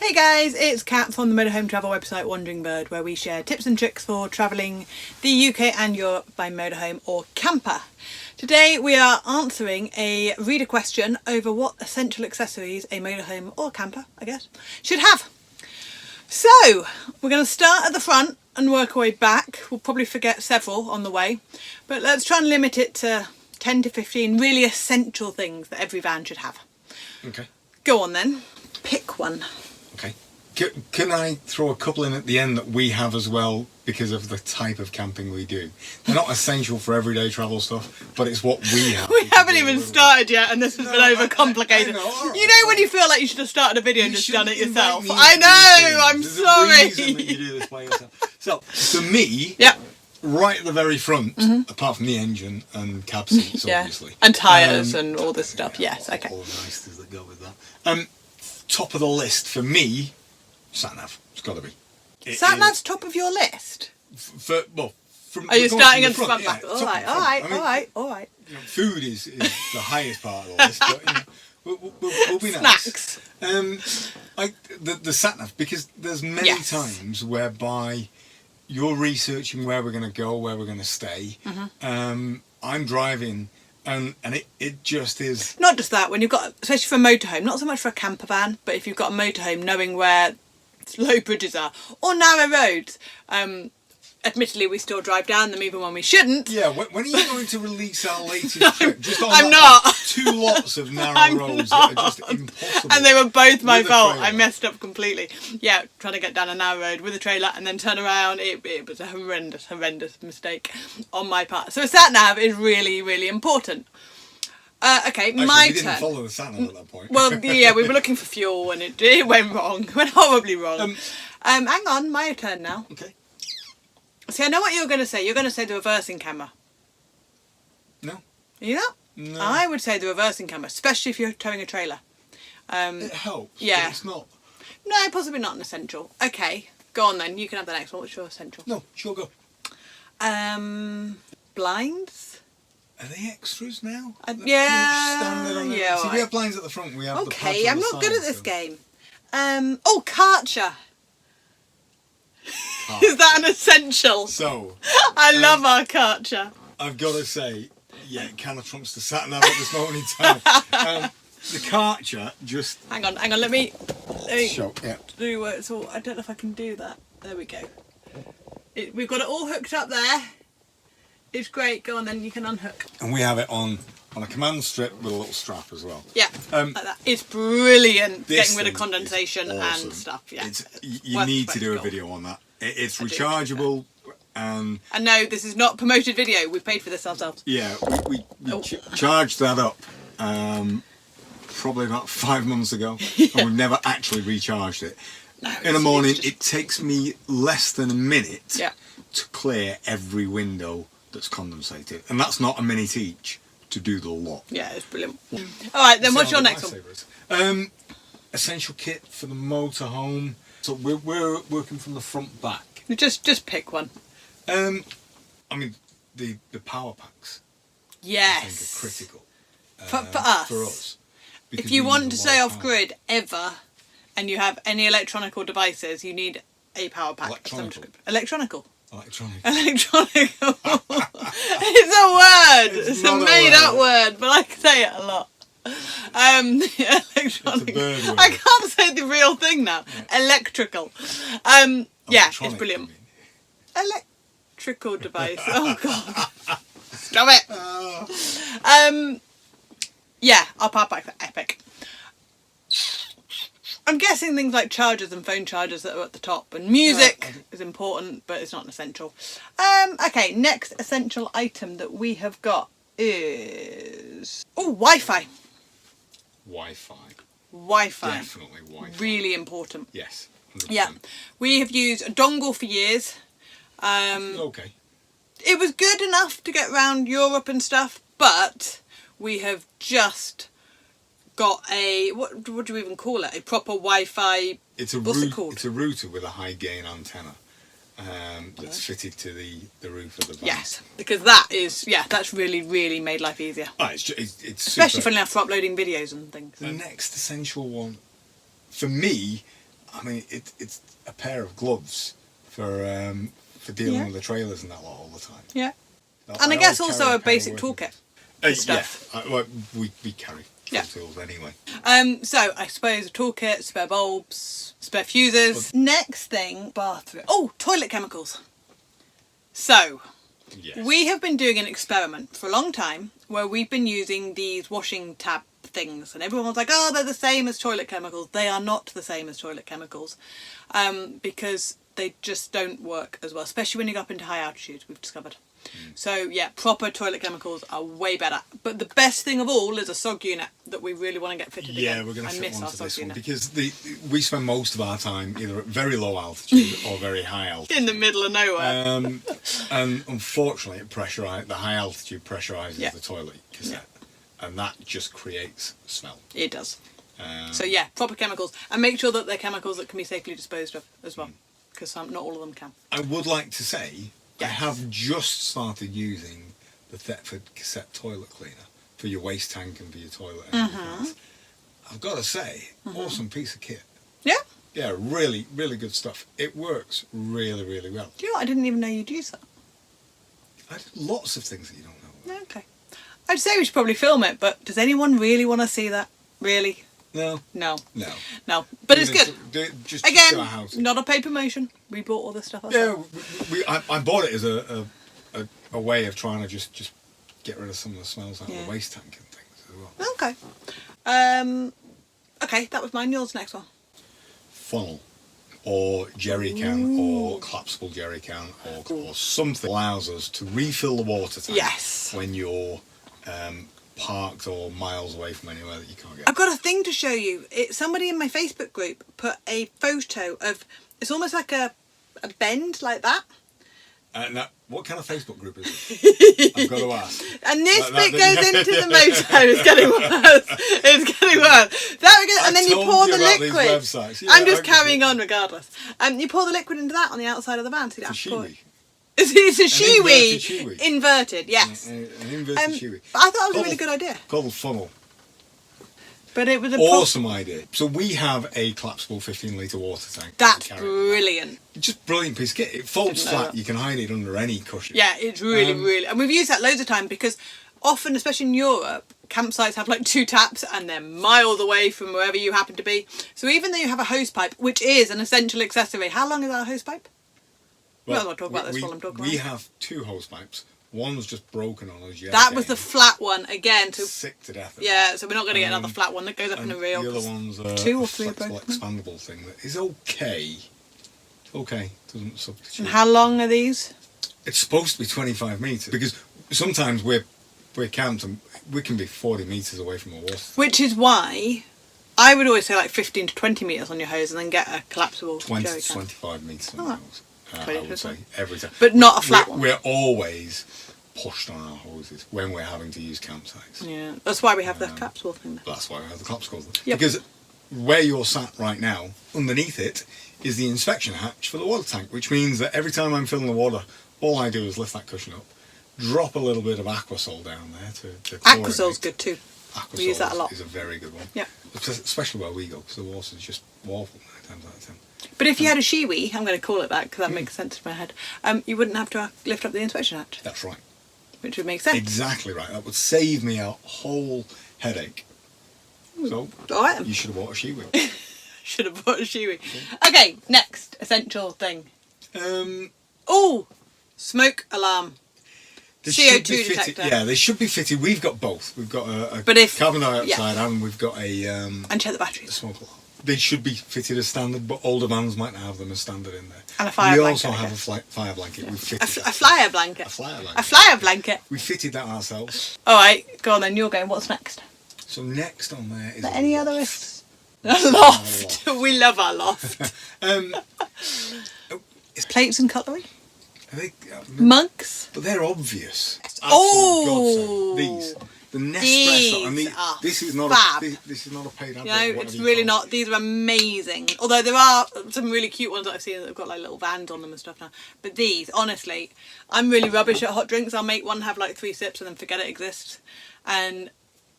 Hey guys, it's Kat from the Motorhome travel website Wandering Bird, where we share tips and tricks for travelling the UK and Europe by motorhome or camper. Today we are answering a reader question over what essential accessories a motorhome or camper, I guess, should have. So, we're going to start at the front and work our way back. We'll probably forget several on the way, but let's try and limit it to 10 to 15 really essential things that every van should have. Okay. Go on then, pick one. Okay. Can I throw a couple in at the end that we have as well because of the type of camping we do? They're not essential for everyday travel stuff, but it's what we have. We haven't even started yet and this has been overcomplicated. Right. You know when you feel like you should have started a video and just done it yourself? I know, I'm There's sorry. a reason that you do this by yourself. So, for me, Yep. right at the very front, apart from the engine and cab seats, obviously. And tyres and all this stuff, yes, okay. All the niceties that go with that. Top of the list for me, SatNav. It's got to be. SatNav's top of your list? From, Are you starting at the front yeah, back? Alright. You know, food is the highest part of the list, but we'll be nice. Snacks. The SatNav, because there's many times whereby you're researching where we're going to go, where we're going to stay. I'm driving, and it just is. Not just that, when you've got, especially for a motorhome, not so much for a camper van, but if you've got a motorhome, knowing where low bridges are or narrow roads. Admittedly, we still drive down them even when we shouldn't. Yeah, when are you going to release our اتest trip? Just on I'm not. 2 lots of narrow roads that are just impossible. And they were both my fault. I messed up completely. Yeah, trying to get down a narrow road with a trailer and then turn around. It was a horrendous mistake on my part. So a SatNav is really, really important. Okay, Actually, my we turn. didn't follow the SatNav at that point. Well, yeah, we were looking for fuel and it went wrong. It went horribly wrong. Hang on, my turn now. Okay. See, I know what you're going to say. You're going to say the reversing camera. No. You know? No. I would say the reversing camera, especially if you're towing a trailer. It helps, yeah. but it's not. No, possibly not an essential. Okay, go on then. You can have the next one. What's your essential? No, sure, go. Blinds? Are they extras now? Yeah. Standard on yeah. See, we have blinds at the front. We have the pads Okay, on I'm the not good side, at this so. game. Karcher. Is that an essential? So. I love our Karcher. I've got to say, yeah, it kind of trumps the SatNav at this moment in time. The Karcher just... Hang on, let me show, yeah. do it. So I don't know if I can do that. There we go. We've got it all hooked up there. It's great. Go on then, you can unhook. And we have it on a command strip with a little strap as well. Yeah, like that. It's brilliant. Getting rid of condensation awesome. and stuff. Yeah, you need to do a video on that. It's rechargeable. And no, this is not promoted video. We paid for this ourselves. Yeah, we charged that up probably about 5 months ago, and we've never actually recharged it. No, in the morning, it takes me less than a minute to clear every window that's condensated, and that's not a minute each to do the lot. Yeah, it's brilliant. All right, then what's your next one? Essential kit for the motorhome. So we're working from the front back. Just pick one. I mean the power packs. Yes. I think are critical. For us. For us. If you want to stay off grid ever, and you have any electronical devices, you need a power pack. Electronical. It's a word. It's a made-up word, but I can say it a lot. Electronic. I can't say the real thing now. Yeah. Electrical. Yeah, it's brilliant. Electrical device. Oh god. Stop it. Yeah, our power packs are epic. I'm guessing things like chargers and phone chargers that are at the top, and music is important, but it's not an essential. Okay, next essential item that we have got is Wi-Fi. Wi-Fi. Definitely Wi-Fi. Really important. Yes. 100%. Yeah, we have used a dongle for years. Okay. It was good enough to get around Europe and stuff, but we have just got a what do you even call it? A proper Wi-Fi. What's it called? It's a router with a high gain antenna that's fitted to the roof of the van. Yes, because that's really made life easier. Oh, it's especially for uploading videos and things. The next essential one for me, I mean, it's a pair of gloves for dealing with the trailers and that lot all the time. Yeah. And I guess also a basic toolkit. Stuff. Yeah, well, we carry tools anyway. So I suppose a toolkit, spare bulbs, spare fuses. Next thing, bathroom. Oh, toilet chemicals. So, we have been doing an experiment for a long time where we've been using these washing tab things, and everyone was like, oh, they're the same as toilet chemicals. They are not the same as toilet chemicals, because they just don't work as well, especially when you go up into high altitudes, we've discovered. So yeah, proper toilet chemicals are way better. But the best thing of all is a SOG unit that we really want to get fitted again. Yeah, we're going to fit one to this one because we spend most of our time either at very low altitude or very high altitude. In the middle of nowhere. And unfortunately, the high altitude pressurizes the toilet cassette, and that just creates smell. It does. So yeah, proper chemicals, and make sure that they're chemicals that can be safely disposed of as well, because not all of them can. I would like to say, I have just started using the Thetford cassette toilet cleaner for your waste tank and for your toilet and everything else. I've got to say, awesome piece of kit. Yeah? Yeah, really, really good stuff. It works really, really well. Do you know what? I didn't even know you'd use that. I do lots of things that you don't know about. Okay. I'd say we should probably film it, but does anyone really want to see that? Really? No. No. No. No. But it's good. Just again, not a paid promotion. We bought all this stuff ourselves. Yeah, I bought it as a way of trying to just get rid of some of the smells out of the waste tank and things as well. Okay. Okay, that was mine. Yours next one. Funnel. Or jerry can, or collapsible jerry can, or something allows us to refill the water tank when you're parked or miles away from anywhere that you can't get. I've got a thing to show you. Somebody in my Facebook group put a photo of, it's almost like a bend like that. Now, what kind of Facebook group is it? I've got to ask. And this bit goes into the motor. It's getting worse. It's getting worse. There we go. And then you pour the liquid. Yeah, I'm just carrying on regardless. You pour the liquid into that on the outside of the van. So you don't have to pour it. It's a shiwi. Inverted, yes. An inverted shiwi. But I thought it was a really good idea. Called funnel. But it was an awesome idea. So we have a collapsible 15-litre water tank. That's brilliant. Just brilliant piece of kit. It folds flat. You can hide it under any cushion. Yeah, it's really, really... And we've used that loads of times because often, especially in Europe, campsites have like 2 taps and they're miles away from wherever you happen to be. So even though you have a hose pipe, which is an essential accessory, how long is our hose pipe? Well, I'll talk about this while I'm talking about it. We have 2 hose pipes. One's just broken on us. That was the flat one again. Sick to death. Yeah, so we're not going to get another flat one that goes up in the reel. The other one's a 2 or 3 flexible, expandable thing that is okay. Okay, doesn't substitute. And how long are these? It's supposed to be 25 metres because sometimes we're camped and we can be 40 metres away from a water. Which is why I would always say like 15 to 20 metres on your hose and then get a collapsible 20 to 25 metres on the hose. I would say every time. But not a flat one. We're always pushed on our hoses when we're having to use campsites. Yeah, that's why we have the collapsible thing there. That's why we have the collapsible thing. Yep. Because where you're sat right now, underneath it, is the inspection hatch for the water tank, which means that every time I'm filling the water, all I do is lift that cushion up, drop a little bit of Aquasol down there to Aquasol's good too. Aquasol we use that a lot. Is a very good one. Yeah. Especially where we go, because the water's just awful 9 times out of 10. But if you had a shiwi, I'm going to call it that because that makes sense in my head, you wouldn't have to lift up the inspection hatch. That's right. Which would make sense. Exactly right. That would save me a whole headache. So, you should have bought a shiwi. Should have bought a shiwi. Okay, next essential thing. Smoke alarm. CO2 detector. Yeah, they should be fitted. We've got both. We've got a carbon dioxide and we've got a... and check the batteries. Smoke alarm. They should be fitted as standard, but older vans might not have them as standard in there. And a fire blanket. We also have a fire blanket. Yeah. We've fitted a flyer blanket. A flyer blanket. A flyer blanket. We fitted that ourselves. All right, go on then. You're going. What's next? So next on there is any other risks? A loft. We love our loft. Plates and cutlery. Mugs. But they're obvious. Oh, these. The Nespresso. I mean, this is not a paid advert. No, it's really not. These are amazing. Although there are some really cute ones that I've seen that have got like little vans on them and stuff now. But these, honestly, I'm really rubbish at hot drinks. I'll make one have like 3 sips and then forget it exists. And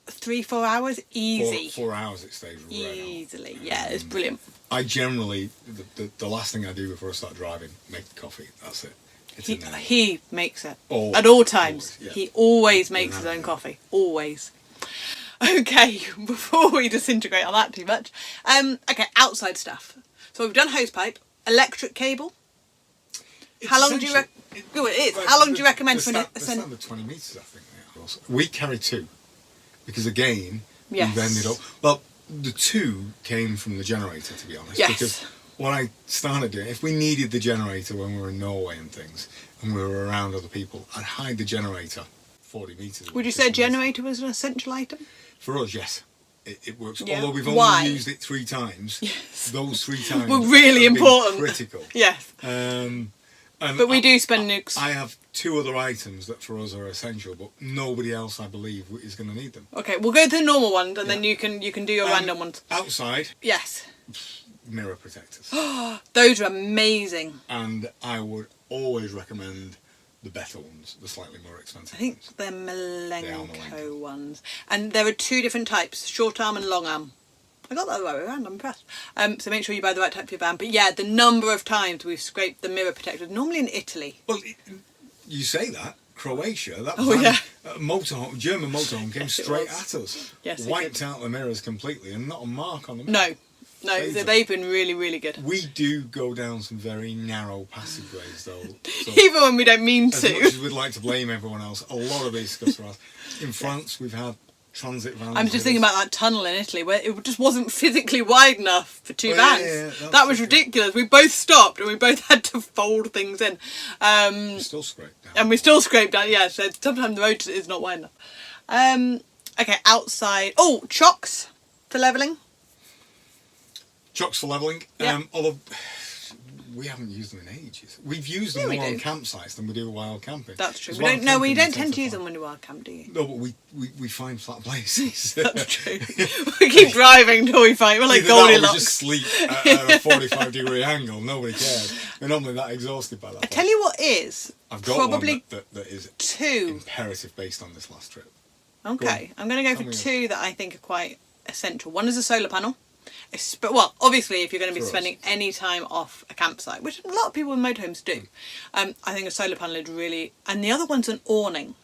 3-4 hours, easy. 4 hours it stays easily. Yeah, it's brilliant. I generally, the last thing I do before I start driving, make coffee. That's it. He makes it. Always, at all times. Always, yeah. He always makes his own coffee. Always. Okay, before we disintegrate on that too much. Okay, outside stuff. So we've done hosepipe, electric cable. How long do you How long do you recommend for the standard 20 metres, I think. We carry 2 because again we've ended up. Well, the 2 came from the generator, to be honest. Yes. Because what I started doing, if we needed the generator when we were in Norway and things, and we were around other people, I'd hide the generator 40 metres. Would you say a generator was an essential item? For us, yes. It works. Yeah. Although we've only used it 3 times. Yes. Those 3 times were really have been important. critical. Yes. But we do spend nukes. I have 2 other items that for us are essential, but nobody else, I believe, is going to need them. Okay, we'll go to the normal ones, and then you can do your random ones. Outside. Yes. Mirror protectors. Those are amazing. And I would always recommend the better ones, the slightly more expensive I think ones. they're Melanco ones. And there are 2 different types, short arm and long arm. I got that the right way around, I'm impressed. So make sure you buy the right type for your van. But yeah, the number of times we've scraped the mirror protector, normally in Italy. Well, you say that. Croatia, that motorhome, German motorhome came straight at us. Yes, wiped out the mirrors completely and not a mark on them. No, they've been really, really good. We do go down some very narrow passageways though. So even when we don't mean to. As much as we'd like to blame everyone else, a lot of these stuff's for us. In France, we've had transit vans. I'm just thinking about that tunnel in Italy where it just wasn't physically wide enough for 2 vans. Yeah, that was ridiculous. We both stopped and we both had to fold things in. We still scraped down. And we still scraped down, yeah, so sometimes the road is not wide enough. Okay, outside. Oh, chocks for levelling. Chocks for levelling. Yeah. Although we haven't used them in ages. We've used them more on campsites than we do wild camping. That's true. We don't tend to use them when you wild camp, do you? No, but we find flat places. That's true. We keep driving till we find. We're like Goldilocks. We just sleep at a 45-degree angle. Nobody cares. We're normally that exhausted by that. I tell you what is. I've got probably one that is 2 imperative based on this last trip. Okay, I'm going to go for 2 that I think are quite essential. One is a solar panel. Well, obviously, if you're going to be spending any time off a campsite, which a lot of people in motorhomes do, I think a solar panel is really... And the other one's an awning.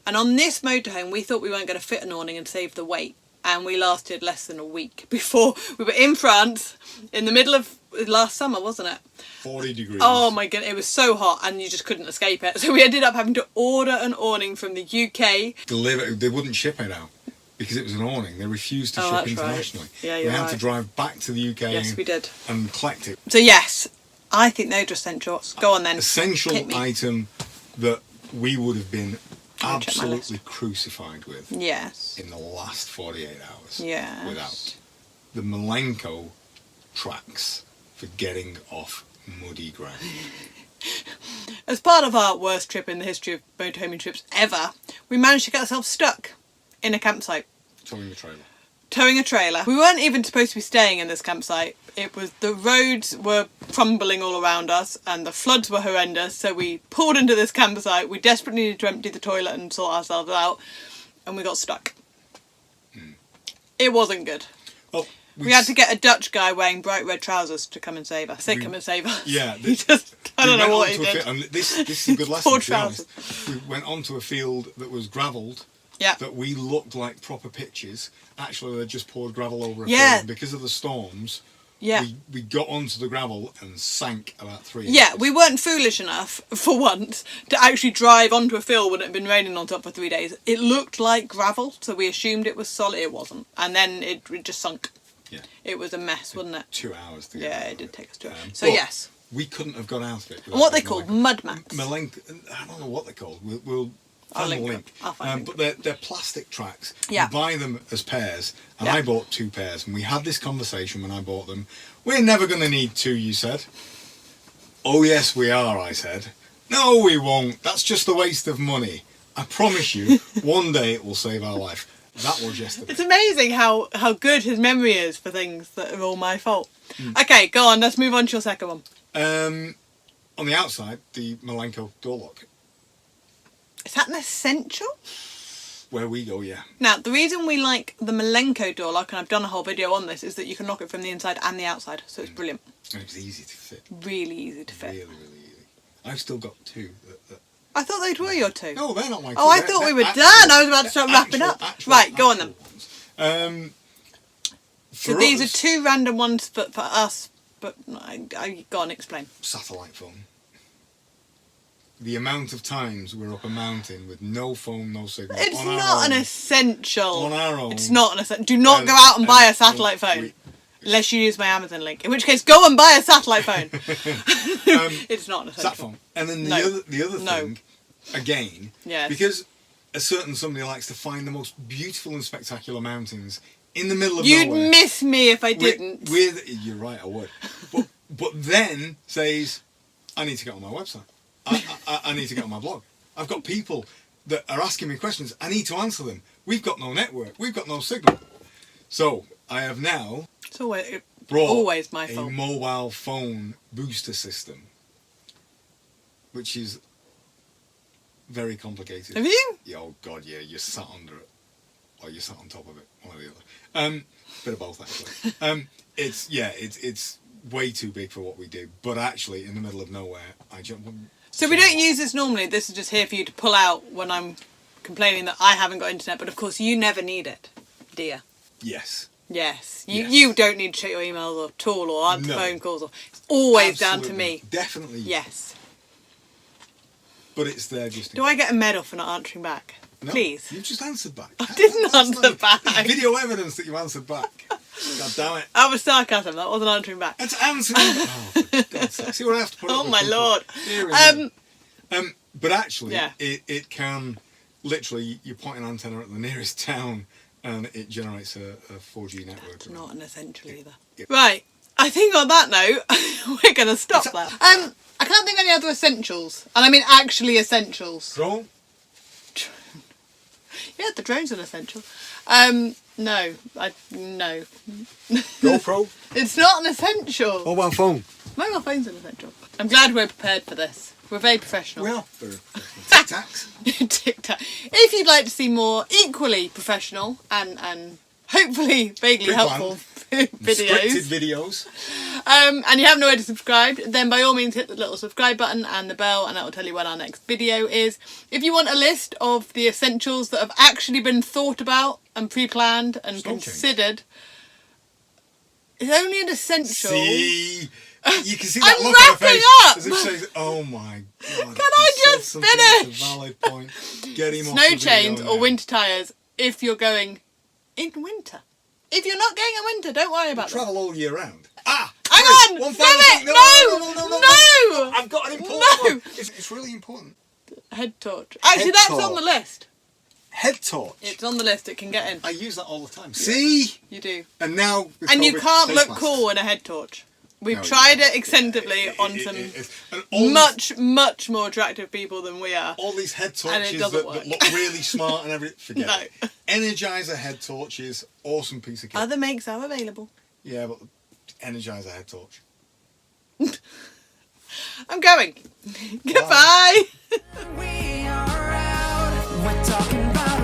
And on this motorhome, we thought we weren't going to fit an awning and save the weight. And we lasted less than a week before we were in France in the middle of last summer, wasn't it? 40 degrees. Oh my god, it was so hot and you just couldn't escape it. So we ended up having to order an awning from the UK. They wouldn't ship it out. Because it was an awning, they refused to ship internationally. Right. Yeah, we had to drive back to the UK and collect it. So yes, I think they're just essentials. Go on then. Essential item that we would have been absolutely crucified with in the last 48 hours without the Melanco Tracks for getting off muddy ground. As part of our worst trip in the history of motorhoming trips ever, we managed to get ourselves stuck in a campsite. Towing a trailer. We weren't even supposed to be staying in this campsite. It was, the roads were crumbling all around us and the floods were horrendous, so we pulled into this campsite. We desperately needed to empty the toilet and sort ourselves out, and we got stuck. It wasn't good. Well, we had to get a Dutch guy wearing bright red trousers to come and save us. Come and save us. Yeah. I don't know what he did. And this is a good lesson, to be honest. We went onto a field that was gravelled. Yeah. That we looked like proper pitches. Actually, they just poured gravel over a field. Because of the storms, we got onto the gravel and sank about 3 inches. Yeah, we weren't foolish enough, for once, to actually drive onto a field when it had been raining on top for 3 days. It looked like gravel, so we assumed it was solid. It wasn't. And then it just sunk. Yeah. It was a mess, wasn't it? 2 hours to get out of it. Did take us 2 hours. So yes. We couldn't have got out of it. And what they called? Mud mats. I don't know what they're called. We'll I'll link. But they're plastic tracks. Yeah. You buy them as pairs, and I bought 2 pairs. And we had this conversation when I bought them. We're never going to need 2, you said. Oh yes, we are, I said. No, we won't. That's just a waste of money. I promise you, one day it will save our life. That was yesterday. It's amazing how good his memory is for things that are all my fault. Okay, go on. Let's move on to your second one. On the outside, the Melanco door lock. Is that an essential? where we go, yeah. Now, the reason we like the Melanco door lock, and I've done a whole video on this, is that you can lock it from the inside and the outside, so it's brilliant. And it's easy to fit. Really easy to fit. Really, really easy. I've still got two. I thought those were your two. No, they're not my two. Oh, I thought we were done. I was about to start wrapping up. Right, go on then. So these are two random ones for us, but go on, explain. Satellite phone. The amount of times we're up a mountain with no phone, no signal. It's not an essential. On our own. It's not an essential. Do not go out and buy a satellite phone. Unless you use my Amazon link. In which case, go and buy a satellite phone. It's not an essential. Sat phone. And then the other thing, again, yes. because a certain somebody likes to find the most beautiful and spectacular mountains in the middle of nowhere. You'd miss me if I didn't. You're right, I would. But then says, I need to get on my website. I need to get on my blog. I've got people that are asking me questions. I need to answer them. We've got no network. We've got no signal. So I have now always my fault. A mobile phone booster system, which is very complicated. Have you? Yeah, oh God, yeah. You're sat under it, or you're sat on top of it, one or the other. Bit of both actually. It's way too big for what we do. But actually, in the middle of nowhere, I jump. So we don't use this normally. This is just here for you to pull out when I'm complaining that I haven't got internet. But of course, you never need it, dear. Yes. Yes. You don't need to check your emails at all or answer phone calls. It's always down to me. Definitely. Yes. But it's there just. Do I get a medal for not answering back? No, please. You just answered back. I didn't answer back. There's video evidence that you answered back. God damn it. That was sarcasm. That wasn't answering back. That's answering back. Oh, for God's sake. See what I have to put up Oh with my people. lord. But actually, yeah. it can literally, you point an antenna at the nearest town and it generates a 4G network. That's not an essential either. Yeah. Right. I think on that note, we're going to stop there. I can't think of any other essentials. And I mean actually essentials. Drone? Yeah, the drone's an essential. No. GoPro? It's not an essential. Mobile phone? Mobile phone's an essential. I'm glad we're prepared for this. We're very professional. We are very professional. Tic-tacs? Tic-tac. If you'd like to see more equally professional and hopefully vaguely helpful Scripted videos. And you haven't already subscribed, then by all means hit the little subscribe button and the bell, and that will tell you when our next video is. If you want a list of the essentials that have actually been thought about and pre-planned and considered, it's only an essential. See? You can see that I'm look on her face. up. As if she's, oh my God. Can I just finish? It's a valid point. Get him off Snow the chains video or now. winter tyres if you're going in winter. If you're not going in winter, don't worry about Travel all year round. Ah! Hang on! One Damn final it! thing. No! I've got an important one. It's really important. Head torch. Actually, Head that's torch. on the list. Head torch. It's on the list. It can get in. I use that all the time. See? You do. And now... And you can't face look masks. cool in a head torch. We've No, tried you it extensively on some much more attractive people than we are. All these head And it torches doesn't that work. look really smart and everything. Forget No. it. Energizer head torches. Awesome piece of kit. Other makes are available. Yeah, but Energizer head torch. I'm going. Goodbye. We are out. We're talking about